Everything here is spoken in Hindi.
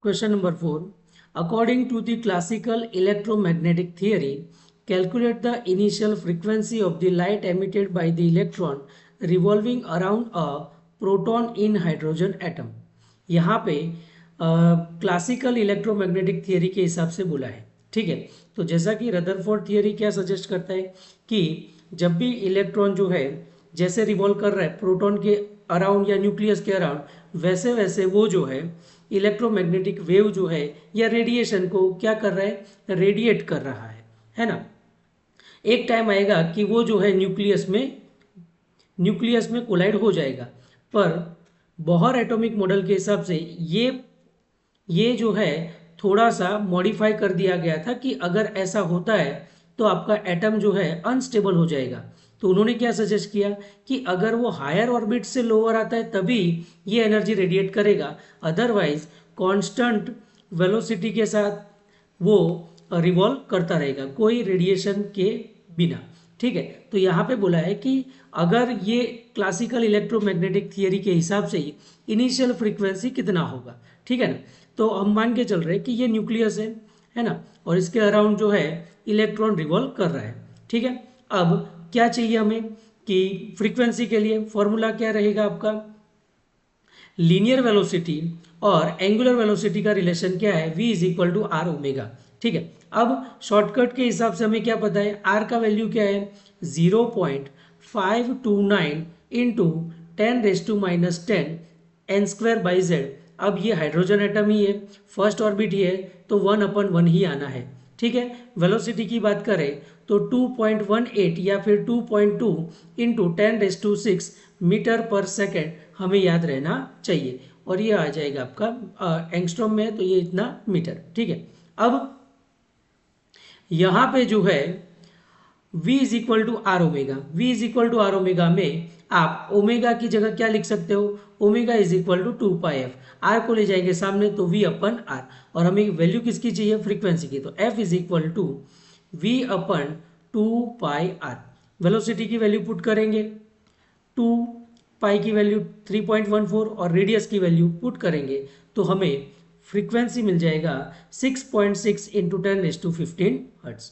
Question number 4. According to the classical electromagnetic theory, calculate the initial frequency of the light emitted by the electron revolving around a proton in hydrogen atom. यहाँ पे क्लासिकल इलेक्ट्रोमैग्नेटिक थियरी के हिसाब से बोला है। ठीक है, तो जैसा कि रदरफोर्ड थियरी क्या सजेस्ट करता है कि जब भी इलेक्ट्रॉन जो है जैसे रिवॉल्व कर रहा है प्रोटॉन के अराउंड या न्यूक्लियस के अराउंड, वैसे वैसे वो जो है इलेक्ट्रोमैग्नेटिक वेव जो है या रेडिएशन को क्या कर रहा है, रेडिएट कर रहा है ना। एक टाइम आएगा कि वो जो है न्यूक्लियस में कोलाइड हो जाएगा, पर बोहर एटॉमिक मॉडल के हिसाब से ये जो है थोड़ा सा मॉडिफाई कर दिया गया था कि अगर ऐसा होता है तो आपका एटम जो है अनस्टेबल हो जाएगा। तो उन्होंने क्या सजेस्ट किया कि अगर वो हायर ऑर्बिट से लोअर आता है तभी ये एनर्जी रेडिएट करेगा, अदरवाइज कांस्टेंट वेलोसिटी के साथ वो रिवॉल्व करता रहेगा कोई रेडिएशन के बिना। ठीक है, तो यहाँ पे बोला है कि अगर ये क्लासिकल इलेक्ट्रोमैग्नेटिक थियरी के हिसाब से इनिशियल फ्रीक्वेंसी कितना होगा। ठीक है ना, तो हम मान के चल रहे हैं कि ये न्यूक्लियस है ना, और इसके अराउंड जो है इलेक्ट्रॉन रिवॉल्व कर रहा है। ठीक है, अब क्या चाहिए हमें कि फ्रीक्वेंसी के लिए फॉर्मूला क्या रहेगा आपका, लीनियर वेलोसिटी और एंगुलर वेलोसिटी का रिलेशन क्या है, v is equal to R omega. ठीक है, अब शॉर्टकट के हिसाब से हमें क्या पता है, r का वैल्यू क्या है 0.529 into 10⁻⁻10 n square by Z. अब ये हाइड्रोजन एटम ही है, फर्स्ट ऑर्बिट ही है, तो 1/1 ही आना है। ठीक है, वेलोसिटी की बात करें तो 2.18 या फिर 2.2 इंटू 10⁻6 मीटर पर सेकेंड हमें याद रहना चाहिए, और ये आ जाएगा आपका एंगस्ट्रॉम में है तो ये इतना मीटर। ठीक है, अब यहाँ पे जो है v is equal to R omega, v is equal to R omega में आप ओमेगा की जगह क्या लिख सकते हो, omega is equal to 2πf, R को ले जाएंगे सामने तो v अपन आर, और हमें वैल्यू किसकी चाहिए, फ्रीक्वेंसी की, तो f is equal to v upon 2πr। Velocity की वैल्यू पुट करेंगे, 2 पाई की वैल्यू 3.14 और रेडियस की वैल्यू पुट करेंगे तो हमें फ्रीक्वेंसी मिल जाएगा 6.6 इंटू 10⁻15 हर्ट्ज।